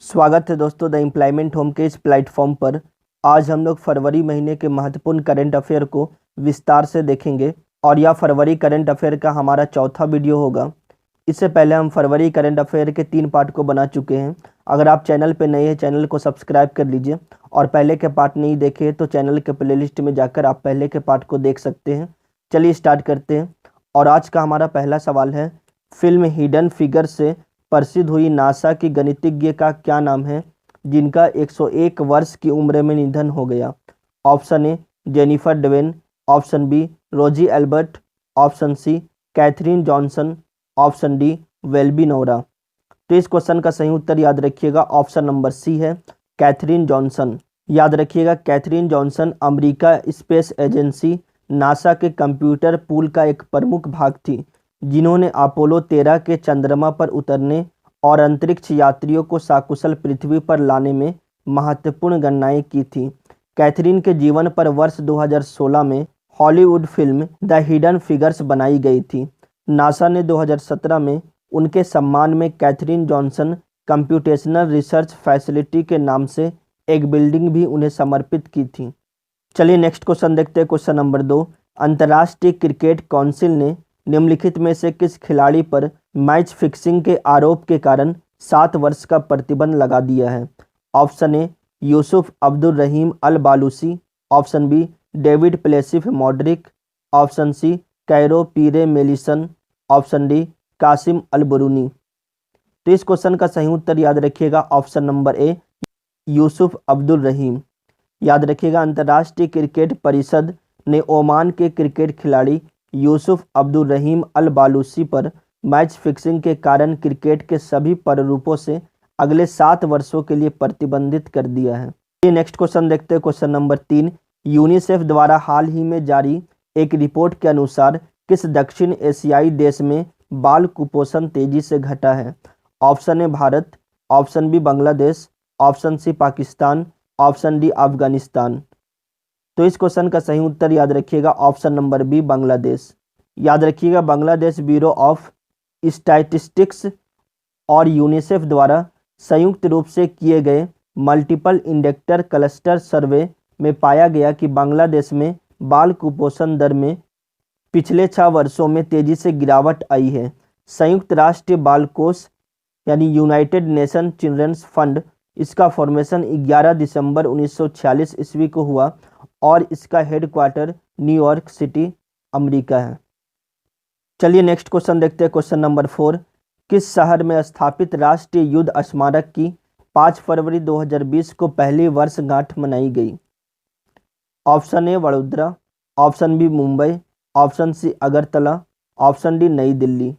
स्वागत है दोस्तों द एम्प्लॉयमेंट होम के इस प्लेटफॉर्म पर। आज हम लोग फरवरी महीने के महत्वपूर्ण करंट अफेयर को विस्तार से देखेंगे और यह फरवरी करंट अफेयर का हमारा चौथा वीडियो होगा। इससे पहले हम फरवरी करंट अफेयर के 3 पार्ट को बना चुके हैं। अगर आप चैनल पर नए हैं, चैनल को सब्सक्राइब कर लीजिए और पहले के पार्ट नहीं देखे तो चैनल के प्लेलिस्ट में जाकर आप पहले के पार्ट को देख सकते हैं। चलिए स्टार्ट करते हैं। और आज का हमारा पहला सवाल है, फिल्म हिडन फिगर से प्रसिद्ध हुई नासा की गणितज्ञ का क्या नाम है जिनका 101 वर्ष की उम्र में निधन हो गया? Option A Jennifer Deven, option B Rosie Albert, option C Catherine Johnson, option D Welby Nora. तो इस क्वेश्चन का सही उत्तर याद रखिएगा, ऑप्शन नंबर सी है कैथरीन जॉनसन। याद रखिएगा, Catherine Johnson America space agency NASA के कंप्यूटर पूल का एक प्रमुख भाग थी, जिन्होंने अपोलो 13 के चंद्रमा पर उतरने और अंतरिक्ष यात्रियों को सकुशल पृथ्वी पर लाने में महत्वपूर्ण गणनाएं की थी। कैथरीन के जीवन पर वर्ष 2016 में Hollywood film the hidden figures बनाई गई थी। नासा ने 2017 में उनके सम्मान में Catherine Johnson computational research facility के नाम से एक बिल्डिंग भी उन्हें समर्पित की थी। चलिए नेक्स्ट क्वेश्चन देखते हैं। क्वेश्चन नंबर 2, अंतर्राष्ट्रीय क्रिकेट काउंसिल ने निम्नलिखित में से किस खिलाड़ी पर मैच फिक्सिंग के आरोप के कारण 7 वर्ष का प्रतिबंध लगा दिया है? Option A Yusuf Abdul Rahim Al Balushi, option B David प्लेसिफ मॉड्रिक, ऑप्शन सी कैरो पीरे मेलिसन, option D Qasim Al Buruni. तो इस क्वेश्चन का सही उत्तर याद रखिएगा, option number A Yusuf Abdul Rahim. याद रखिएगा, अंतर्राष्ट्रीय क्रिकेट परिषद ने ओमान के क्रिकेट खिलाड़ी यूसुफ अब्दुल रहीम अल बालूसी पर मैच फिक्सिंग के कारण क्रिकेट के सभी प्रारूपों से अगले 7 वर्षों के लिए प्रतिबंधित कर दिया है। ये नेक्स्ट क्वेश्चन देखते हैं। क्वेश्चन नंबर 3, यूनिसेफ द्वारा हाल ही में जारी एक रिपोर्ट के अनुसार किस दक्षिण एशियाई देश में बाल कुपोषण तेजी से घटा है? Option A Bharat, option B Bangladesh, option C Pakistan, option D Afghanistan. तो इस क्वेश्चन का सही उत्तर याद रखिएगा, ऑप्शन नंबर बी बांग्लादेश। याद रखिएगा, बांग्लादेश ब्यूरो ऑफ स्टैटिस्टिक्स और यूनिसेफ द्वारा संयुक्त रूप से किए गए मल्टीपल इंडेक्टर क्लस्टर सर्वे में पाया गया कि बांग्लादेश में बाल कुपोषण दर में पिछले 6 वर्षों में तेजी से गिरावट आई है। संयुक्त राष्ट्र बाल कोष यानी यूनाइटेड नेशन चिल्ड्रंस फंड, इसका फॉर्मेशन 11 दिसंबर 1946 ईस्वी को हुआ और इसका हेडक्वार्टर न्यूयॉर्क सिटी अमेरिका है। चलिए नेक्स्ट क्वेश्चन देखते हैं। क्वेश्चन नंबर 4, किस शहर में स्थापित राष्ट्रीय युद्ध स्मारक की 5 फरवरी 2020 को पहली वर्षगांठ मनाई गई? Option A Vadodara, option B Mumbai, option C Agartala, option D New Delhi.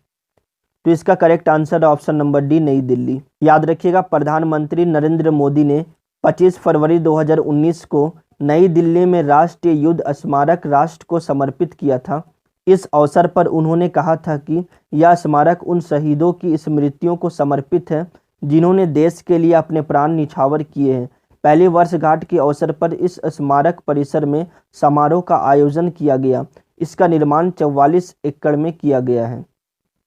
तो इसका करेक्ट आंसर है option number D New Delhi. याद रखिएगा, प्रधानमंत्री नरेंद्र मोदी ने 25 फरवरी 2019 को नई दिल्ली में राष्ट्रीय युद्ध स्मारक राष्ट्र को समर्पित किया था। इस अवसर पर उन्होंने कहा था कि यह स्मारक उन शहीदों की स्मृतियों को समर्पित है जिन्होंने देश के लिए अपने प्राण निछावर किए हैं। पहली वर्षगांठ के अवसर पर इस स्मारक परिसर में समारोह का आयोजन किया गया। इसका निर्माण 44 एकड़ में किया गया है।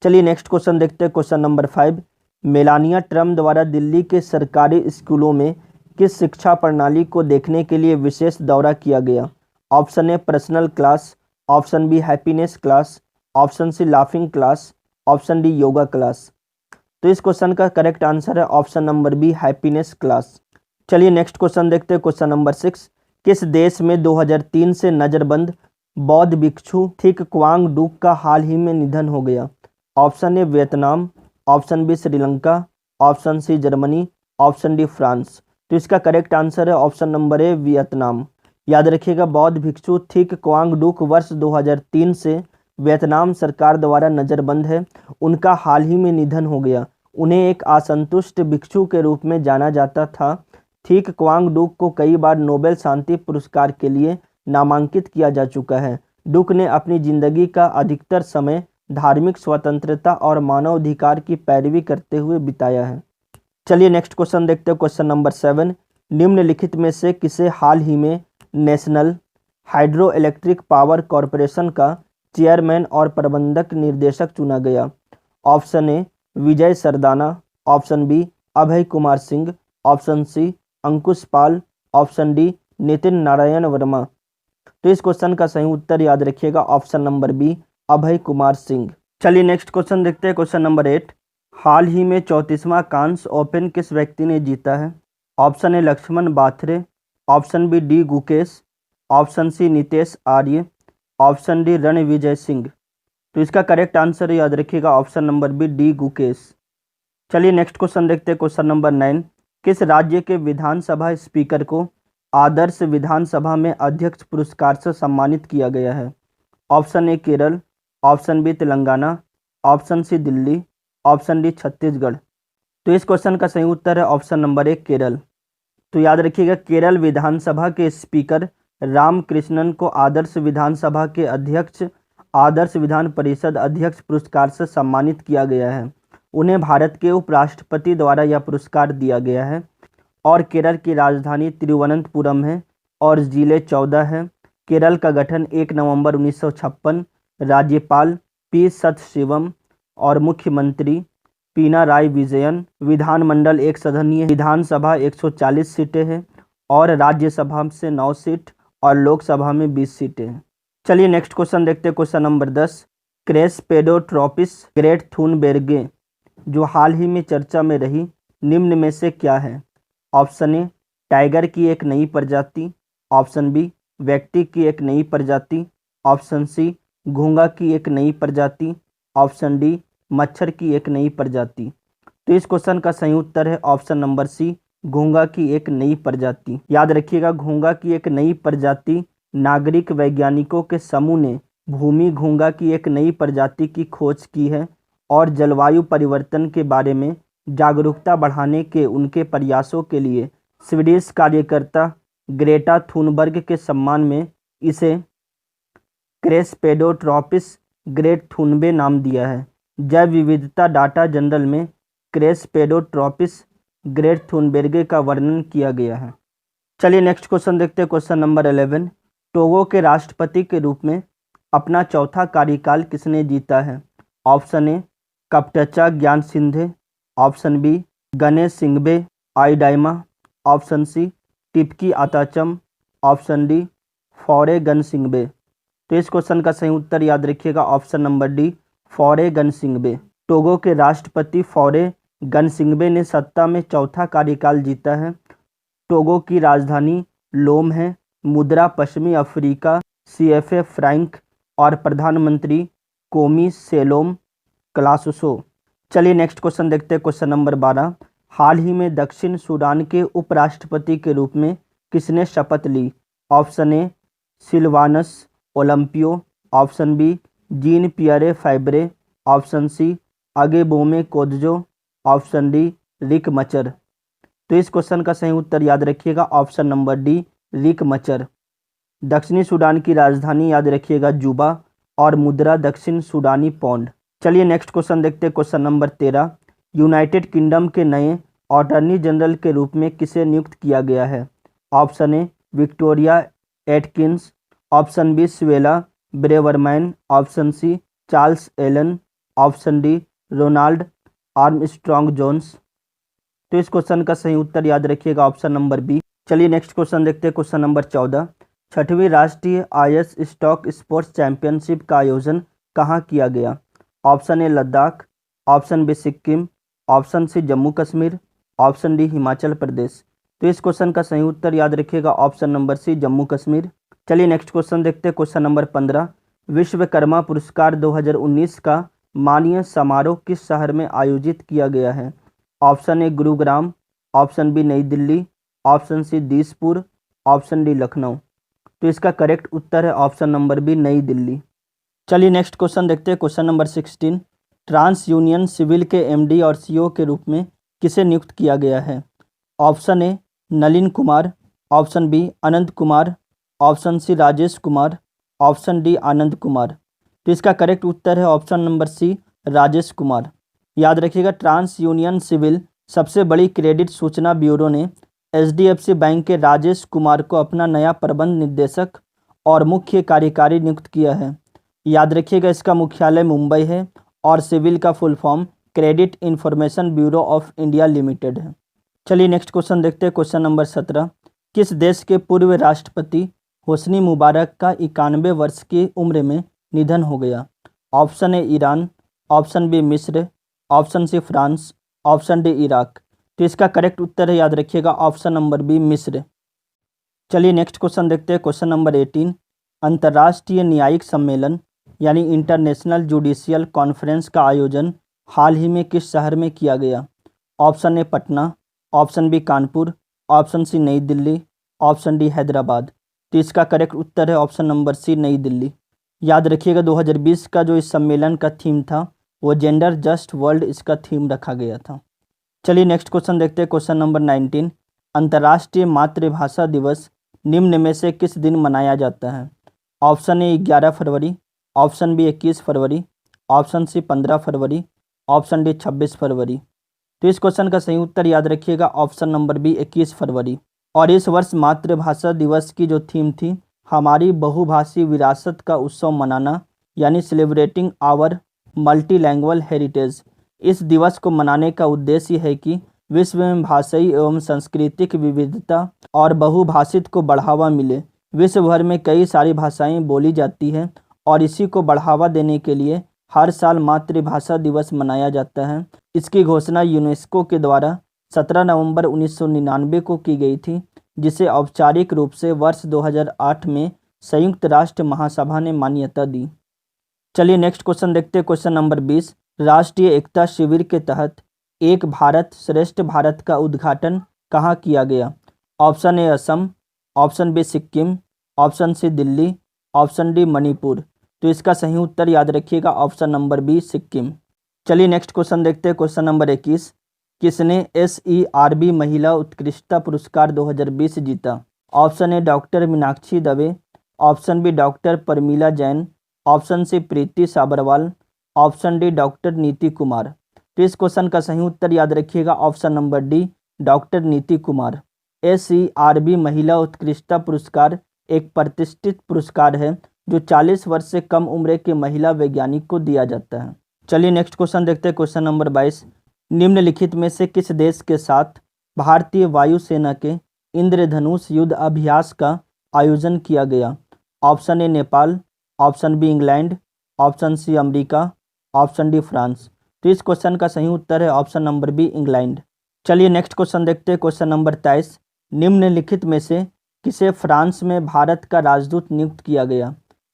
चलिए नेक्स्ट क्वेश्चन देखते हैं। क्वेश्चन नंबर 5, मेलानिया ट्रम्प द्वारा दिल्ली के सरकारी स्कूलों में किस शिक्षा प्रणाली को देखने के लिए विशेष दौरा किया गया? Option A personal class, option B happiness class, option C laughing class, option D yoga class. तो इस क्वेश्चन का करेक्ट आंसर है option number B happiness class. चलिए नेक्स्ट क्वेश्चन देखते हैं। क्वेश्चन नंबर 6, किस देश में 2003 से नजरबंद बौद्ध भिक्षु थिक क्वांग डुक का हाल ही में निधन हो गया? Option A Vietnam, option B Sri Lanka, option C Germany, option D France. तो इसका करेक्ट आंसर है ऑप्शन नंबर ए वियतनाम। याद रखिएगा, बौद्ध भिक्षु थिक क्वांग डुक वर्ष 2003 से वियतनाम सरकार द्वारा नज़रबंद है। उनका हाल ही में निधन हो गया। उन्हें एक असंतुष्ट भिक्षु के रूप में जाना जाता था। थिक क्वांग डुक को कई बार नोबेल शांति पुरस्कार के लिए नामांकित किया जा चुका है। डुक ने अपनी जिंदगी का अधिकतर समय धार्मिक स्वतंत्रता और मानवाधिकार की पैरवी करते हुए बिताया है। चलिए नेक्स्ट क्वेश्चन देखते हैं। क्वेश्चन नंबर 7, निम्नलिखित में से किसे हाल ही में national hydro electric power corporation का चेयरमैन और प्रबंधक निर्देशक चुना गया? Option A Vijay Sardana, option B Abhay Kumar Singh, option C Ankush Pal, option D Nitin Narayan Verma. तो इस क्वेश्चन का सही उत्तर याद रखिएगा option number B Abhay Kumar Singh. चलिए नेक्स्ट क्वेश्चन देखते हैं, क्वेश्चन नंबर 8। हाल ही में 34वां कांस्य ओपन किस व्यक्ति ने जीता है? Option A Laxman Bathre, option B D Gukesh, option C Nitesh Arya, option D Ranvijay Singh. तो इसका करेक्ट आंसर याद रखिएगा option number B D Gukesh. चलिए नेक्स्ट क्वेश्चन देखते हैं, क्वेश्चन नंबर 9। किस राज्य के विधानसभा स्पीकर को आदर्श विधानसभा में अध्यक्ष पुरस्कार से सम्मानित किया गया है? Option A Kerala, option B Telangana, option C Delhi, option D Chhattisgarh. तो इस क्वेश्चन का सही उत्तर है ऑप्शन नंबर ए केरल। तो याद रखिएगा केरल विधानसभा के स्पीकर रामकृष्णन को आदर्श विधानसभा के अध्यक्ष आदर्श विधान परिषद अध्यक्ष पुरस्कार से सम्मानित किया गया है। उन्हें भारत के उपराष्ट्रपति द्वारा यह पुरस्कार दिया गया है और केरल की राजधानी तिरुवनंतपुरम है और जिले 14 है। केरल का गठन 1 नवंबर 1956, राज्यपाल पी सथशिवम और मुख्यमंत्री पिनाराई विजयन। विधानमंडल एक सदनीय विधानसभा 140 सीटें हैं और राज्यसभा से 9 सीट और लोकसभा में 20 सीटें हैं। चलिए नेक्स्ट क्वेश्चन देखते हैं, क्वेश्चन नंबर 10। क्रेस्पेडोट्रोपिस ग्रेट थूनबेर्गे जो हाल ही में चर्चा में रही निम्न में से क्या है? ऑप्शन ए टाइगर की एक नई प्रजाति, ऑप्शन बी व्यक्ति की एक नई प्रजाति, ऑप्शन सी घोंघा की एक नई प्रजाति, ऑप्शन डी मच्छर की एक नई प्रजाति। तो इस क्वेश्चन का सही उत्तर है ऑप्शन नंबर सी घोंघा की एक नई प्रजाति। याद रखिएगा घोंघा की एक नई प्रजाति नागरिक वैज्ञानिकों के समूह ने भूमि घोंघा की एक नई प्रजाति की खोज की है और जलवायु परिवर्तन के बारे में जागरूकता बढ़ाने के उनके प्रयासों के लिए स्वीडिश कार्यकर्ता ग्रेटा थुनबर्ग के सम्मान में इसे क्रेस्पेडोट्रोपिस ग्रेट थुनबे नाम दिया है। जैव विविधता डाटा जनरल में क्रेस्पेडोट्रोपिस ग्रेट थुनबेर्गे का वर्णन किया गया है। चलिए नेक्स्ट क्वेश्चन देखते हैं, क्वेश्चन नंबर 11। टोगो के राष्ट्रपति के रूप में अपना चौथा कार्यकाल किसने जीता है? ऑप्शन ए कपटचा ज्ञानसिंघे, ऑप्शन बी गणेश सिंघबे आईडाइमा, ऑप्शन सी टिपकी आताचम, ऑप्शन डी फौरे गनसिंघबे। तो इस क्वेश्चन का सही उत्तर याद रखिएगा option number D Faure Gnassingbe. Togo के राष्ट्रपति फौरे गनसिंघबे ने सत्ता में चौथा कार्यकाल जीता है। टोगो की राजधानी लोम है। मुद्रा पश्चिमी अफ्रीका CFA फ्रैंक और प्रधानमंत्री कोमी सेलोम क्लासुसो। चलिए नेक्स्ट क्वेश्चन देखते हैं, क्वेश्चन नंबर 12। हाल ही में दक्षिण सूडान के उपराष्ट्रपति के रूप में किसने शपथ ली? Option A Sylvanus Olympio, option B Jean Pierre Fabre, option C Agbeyome Kodjo, option D Riek Machar. तो इस क्वेश्चन का सही उत्तर याद रखिएगा option number D Riek Machar. दक्षिणी सूडान की राजधानी याद रखिएगा जुबा और मुद्रा दक्षिण सूडानी पौंड। चलिए नेक्स्ट क्वेश्चन देखते हैं, क्वेश्चन नंबर 13। यूनाइटेड किंगडम के नए अटॉर्नी जनरल के रूप में किसे नियुक्त किया गया है? Option A Victoria Atkins, option B Suella Braverman, option C Charles Allen, option D Ronald Armstrong Jones. तो इस क्वेश्चन का सही उत्तर याद रखिएगा ऑप्शन नंबर बी। चलिए नेक्स्ट क्वेश्चन देखते हैं, क्वेश्चन नंबर 14। छठवीं राष्ट्रीय आईएस स्टॉक स्पोर्ट्स चैंपियनशिप का आयोजन कहाँ किया गया? Option A Ladakh, option B Sikkim, option C Jammu Kashmir, option D Himachal Pradesh. तो इस क्वेश्चन का सही उत्तर याद रखिएगा option number C Jammu Kashmir. चलिए नेक्स्ट क्वेश्चन देखते हैं, क्वेश्चन नंबर 15। विश्वकर्मा पुरस्कार 2019 का माननीय समारोह किस शहर में आयोजित किया गया है? Option A Gurugram, option B नई Delhi, option C Dispur, option D Lucknow. तो इसका करेक्ट उत्तर है ऑप्शन नंबर बी नई दिल्ली। चलिए नेक्स्ट क्वेश्चन देखते हैं, question number 16। TransUnion CIBIL के MD और CEO के रूप में किसे नियुक्त किया गया है? Option A Nalin Kumar, option B Anant Kumar, option C Rajesh Kumar, option D Anand Kumar. तो इसका करेक्ट उत्तर है option number C Rajesh Kumar. याद रखिएगा ट्रांस यूनियन सिविल सबसे बड़ी क्रेडिट सूचना ब्यूरो ने HDFC बैंक के राजेश कुमार को अपना नया प्रबंध निदेशक और मुख्य कार्यकारी नियुक्त किया है। याद रखिएगा इसका मुख्यालय मुंबई है और सिविल का full form credit information bureau of India limited है। चलिए नेक्स्ट क्वेश्चन देखते हैं। क्वेश्चन नंबर 17, किस देश के पूर्व राष्ट्रपति होस्नी मुबारक का 91 वर्ष की उम्र में निधन हो गया? Option A Iran, option B मिस्र, option C France, option D Iraq. तो इसका करेक्ट उत्तर है, याद रखिएगा, ऑप्शन नंबर बी मिस्र। चलिए नेक्स्ट क्वेश्चन देखते हैं। क्वेश्चन नंबर 18, अंतर्राष्ट्रीय न्यायिक सम्मेलन यानी इंटरनेशनल जुडिशियल कॉन्फ्रेंस का आयोजन हाल ही में किस शहर में किया गया? Option A Patna, option B Kanpur, option C Nai Delhi, option D Hyderabad. तो इसका करेक्ट उत्तर है ऑप्शन नंबर सी नई दिल्ली। याद रखिएगा 2020 का जो इस सम्मेलन का थीम था वो जेंडर जस्ट वर्ल्ड इसका थीम रखा गया था। चलिए नेक्स्ट क्वेश्चन देखते हैं। क्वेश्चन नंबर 19, अंतर्राष्ट्रीय मातृभाषा दिवस निम्न में से किस दिन मनाया जाता है? ऑप्शन ए 11 फरवरी, ऑप्शन बी 21 फरवरी, ऑप्शन सी 15 फरवरी, ऑप्शन डी 26 फरवरी। तो इस क्वेश्चन का सही उत्तर याद रखिएगा ऑप्शन नंबर बी 21 फरवरी। और इस वर्ष मातृभाषा दिवस की जो थीम थी हमारी बहुभाषी विरासत का उत्सव मनाना, यानी सेलिब्रेटिंग आवर मल्टीलैंग्वेज हेरिटेज। इस दिवस को मनाने का उद्देश्य है कि विश्व में भाषाई एवं सांस्कृतिक विविधता और बहुभाषित को बढ़ावा मिले। विश्व भर में कई सारी भाषाएं बोली जाती हैं और इसी को बढ़ावा देने के लिए हर साल मातृभाषा दिवस मनाया जाता है। इसकी घोषणा यूनेस्को के द्वारा 17 नवंबर 1999 को की गई थी, जिसे औपचारिक रूप से वर्ष 2008 में संयुक्त राष्ट्र महासभा ने मान्यता दी। चलिए नेक्स्ट क्वेश्चन देखते हैं। क्वेश्चन नंबर 20, राष्ट्रीय एकता शिविर के तहत एक भारत श्रेष्ठ भारत का उद्घाटन कहाँ किया गया? Option A Assam, option B Sikkim, option C Delhi, option D Manipur. तो इसका सही उत्तर याद रखिएगा ऑप्शन नंबर बी सिक्किम। चलिए नेक्स्ट क्वेश्चन देखते हैं। क्वेश्चन नंबर 21, किसने SERB महिला उत्कृष्टता पुरस्कार 2020 जीता? Option A doctor Meenakshi Dave, option B doctor Parmila Jain, option C Preeti Sabharwal, option D doctor Niti Kumar. तो इस क्वेश्चन का सही उत्तर याद रखिएगा option number D doctor Niti Kumar. SERB महिला उत्कृष्टता पुरस्कार एक प्रतिष्ठित पुरस्कार है जो 40 वर्ष से कम उम्र के महिला वैज्ञानिक को दिया जाता है। चलिए नेक्स्ट क्वेश्चन देखते हैं। क्वेश्चन नंबर 22, निम्नलिखित में से किस देश के साथ भारतीय वायुसेना के इंद्रधनुष युद्ध अभ्यास का आयोजन किया गया? Option A Nepal, option B England, option C America, option D France. तो इस क्वेश्चन का सही उत्तर है ऑप्शन नंबर बी इंग्लैंड। चलिए नेक्स्ट क्वेश्चन देखते हैं। क्वेश्चन नंबर 23, निम्नलिखित में से किसे फ्रांस में भारत का राजदूत नियुक्त किया गया?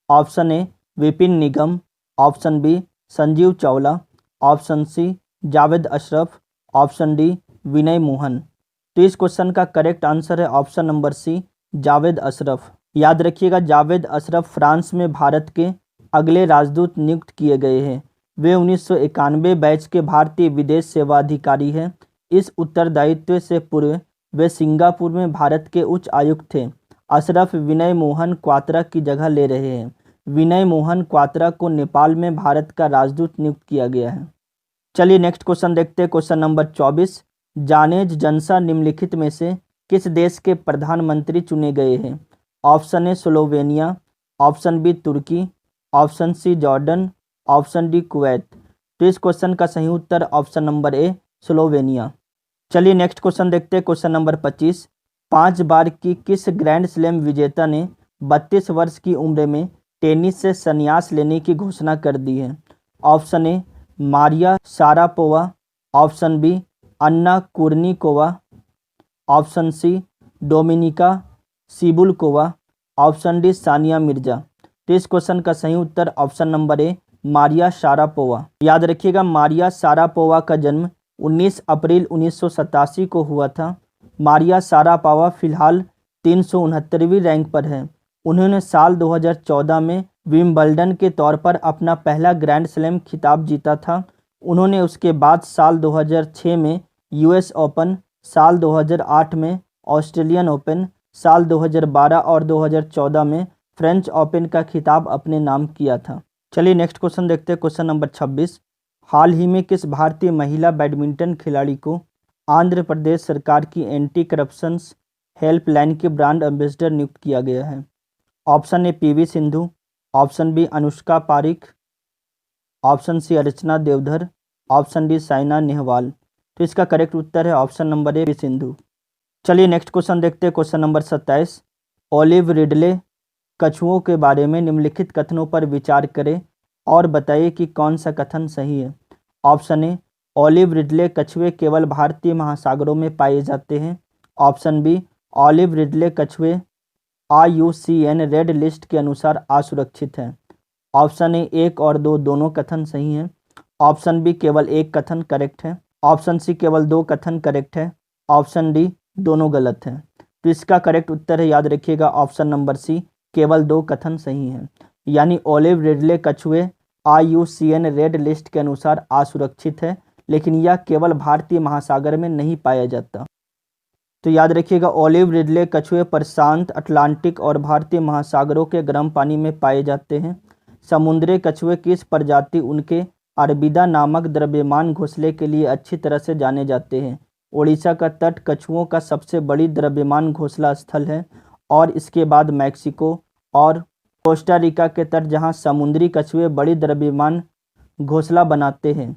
Option A Vipin Nigam, option B Sanjeev Chawla, option C Javed Ashraf, option D Vinay Mohan. तो इस क्वेश्चन का करेक्ट आंसर है option number C Javed Ashraf. याद रखिएगा जावेद अशरफ फ्रांस में भारत के अगले राजदूत नियुक्त किए गए हैं। वे 1991 बैच के भारतीय विदेश सेवा अधिकारी हैं। इस उत्तरदायित्व से पूर्व वे सिंगापुर में भारत के उच्च आयुक्त थे। अशरफ विनय मोहन क्वात्रा की जगह ले रहे हैं। विनय मोहन क्वात्रा को नेपाल में भारत का राजदूत नियुक्त किया गया है। चलिए नेक्स्ट क्वेश्चन देखते हैं। क्वेश्चन नंबर 24, जानेज जंसा निम्नलिखित में से किस देश के प्रधानमंत्री चुने गए हैं? Option A Slovenia, option B Turkey, option C Jordan, option D Kuwait. तो इस क्वेश्चन का सही उत्तर ऑप्शन नंबर ए स्लोवेनिया। चलिए नेक्स्ट क्वेश्चन देखते हैं। क्वेश्चन नंबर 25, 5 बार की किस ग्रैंड स्लैम विजेता ने 32 वर्ष की उम्र में टेनिस से संन्यास लेने की घोषणा कर दी है? Option A Maria Sharapova, option B Anna Kournikova, option C Dominika Cibulkova, option D Sania Mirza. तो इस क्वेश्चन का सही उत्तर option number A Maria Sharapova. याद रखिएगा मारिया शारापोवा का जन्म 19 अप्रैल 1987 को हुआ था। मारिया शारापोवा फिलहाल 369वीं रैंक पर है। उन्होंने साल 2014 में विंबलडन के तौर पर अपना पहला ग्रैंड स्लैम खिताब जीता था। उन्होंने उसके बाद साल 2006 में US ओपन, साल 2008 में ऑस्ट्रेलियन ओपन, साल 2012 और 2014 में फ्रेंच ओपन का खिताब अपने नाम किया था। चलिए नेक्स्ट क्वेश्चन देखते हैं। क्वेश्चन नंबर 26, हाल ही में किस भारतीय महिला बैडमिंटन खिलाड़ी को आंध्र प्रदेश सरकार की एंटी करप्शन हेल्पलाइन के ब्रांड एम्बेसडर नियुक्त किया गया है? Option A PV Sindhu, option B Anushka Parikh, option C Archana Deodhar, option D Saina Nehwal. तो इसका करेक्ट उत्तर है ऑप्शन नंबर ए सिंधु। चलिए नेक्स्ट क्वेश्चन देखते हैं। Question number 27। ओलिव रिडले कछुओं के बारे में निम्नलिखित कथनों पर विचार करें और बताइए कि कौन सा कथन सही है। ऑप्शन ए, ओलिव रिडले कछुए केवल भारतीय महासागरों में पाए जाते हैं। ऑप्शन बी, ओलिव रिडले कछुए IUCN रेड लिस्ट के अनुसार असुरक्षित हैं। ऑप्शन ए, 1 और 2 दोनों कथन सही हैं। ऑप्शन बी, केवल एक कथन करेक्ट है। ऑप्शन सी, केवल 2 कथन करेक्ट है। ऑप्शन डी, दोनों गलत हैं। तो इसका करेक्ट उत्तर है, याद रखिएगा, ऑप्शन नंबर सी, केवल 2 कथन सही हैं। यानी ओलिव रिडले कछुए IUCN रेड लिस्ट के अनुसार असुरक्षित है, लेकिन यह केवल भारतीय महासागर में नहीं पाया जाता। तो याद रखिएगा, ओलिव रिडले कछुए प्रशांत, अटलांटिक और भारतीय महासागरों के गर्म पानी में पाए जाते हैं। समुद्री कछुए की इस प्रजाति उनके अरबिदा नामक द्रव्यमान घोंसले के लिए अच्छी तरह से जाने जाते हैं। ओडिशा का तट कछुओं का सबसे बड़ी द्रव्यमान घोंसला स्थल है और इसके बाद मैक्सिको और कोस्टा रिका के तट, जहां समुद्री कछुए बड़ी द्रव्यमान घोंसला बनाते हैं,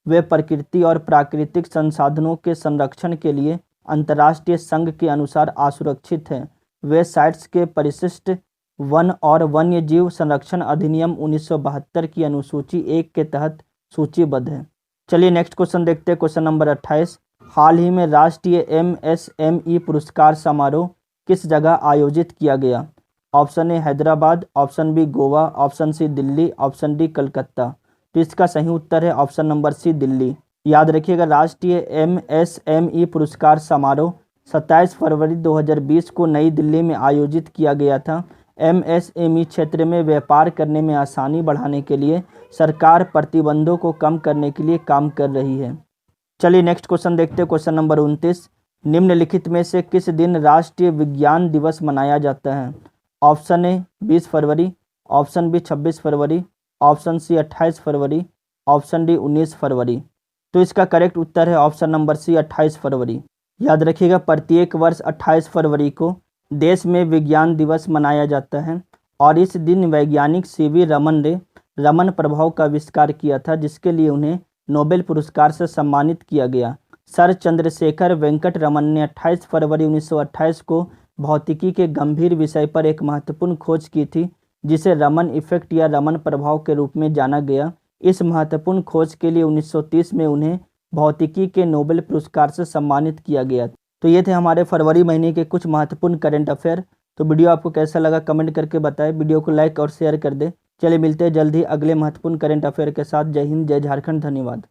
वे प्रकृति और प्राकृतिक संसाधनों के संरक्षण के लिए अंतर्राष्ट्रीय संघ के अनुसार असुरक्षित हैं। वे साइट्स के परिशिष्ट वन और वन्य जीव संरक्षण अधिनियम 1972 की अनुसूची 1 के तहत सूचीबद्ध है। चलिए नेक्स्ट क्वेश्चन देखते हैं। Question number 28। हाल ही में राष्ट्रीय MSME पुरस्कार समारोह किस जगह आयोजित किया गया। Option A, Hyderabad. Option B, Goa. Option C, Delhi. Option D, Calcutta. तो इसका सही उत्तर है ऑप्शन नंबर सी, दिल्ली। याद रखिएगा, राष्ट्रीय MSME पुरस्कार समारोह 27 फरवरी 2020 को नई दिल्ली में आयोजित किया गया था। MSME क्षेत्र में व्यापार करने में आसानी बढ़ाने के लिए सरकार प्रतिबंधों को कम करने के लिए काम कर रही है। चलिए नेक्स्ट क्वेश्चन देखते हैं। Question number 29। निम्नलिखित में से किस दिन राष्ट्रीय विज्ञान दिवस मनाया जाता है। ऑप्शन ए, 20 फरवरी। ऑप्शन बी, 26 फरवरी। ऑप्शन सी, 28 फरवरी। ऑप्शन डी, 19 फरवरी। तो इसका करेक्ट उत्तर है ऑप्शन नंबर सी, 28 फरवरी। याद रखिएगा, प्रत्येक वर्ष 28 फरवरी को देश में विज्ञान दिवस मनाया जाता है और इस दिन वैज्ञानिक CV रमन ने रमन प्रभाव का आविष्कार किया था, जिसके लिए उन्हें नोबेल पुरस्कार से सम्मानित किया गया। सर चंद्रशेखर वेंकट रमन ने 28 फरवरी 1928 को भौतिकी के गंभीर विषय पर एक महत्वपूर्ण खोज की थी, जिसे रमन इफेक्ट या रमन प्रभाव के रूप में जाना गया। इस महत्वपूर्ण खोज के लिए 1930 में उन्हें भौतिकी के नोबेल पुरस्कार से सम्मानित किया गया। तो ये थे हमारे फरवरी महीने के कुछ महत्वपूर्ण करंट अफेयर। तो वीडियो आपको कैसा लगा कमेंट करके बताएं। वीडियो को लाइक और शेयर कर दें। चलिए मिलते हैं जल्द ही अगले महत्वपूर्ण करंट अफेयर के साथ। जय हिंद, जय झारखंड, धन्यवाद।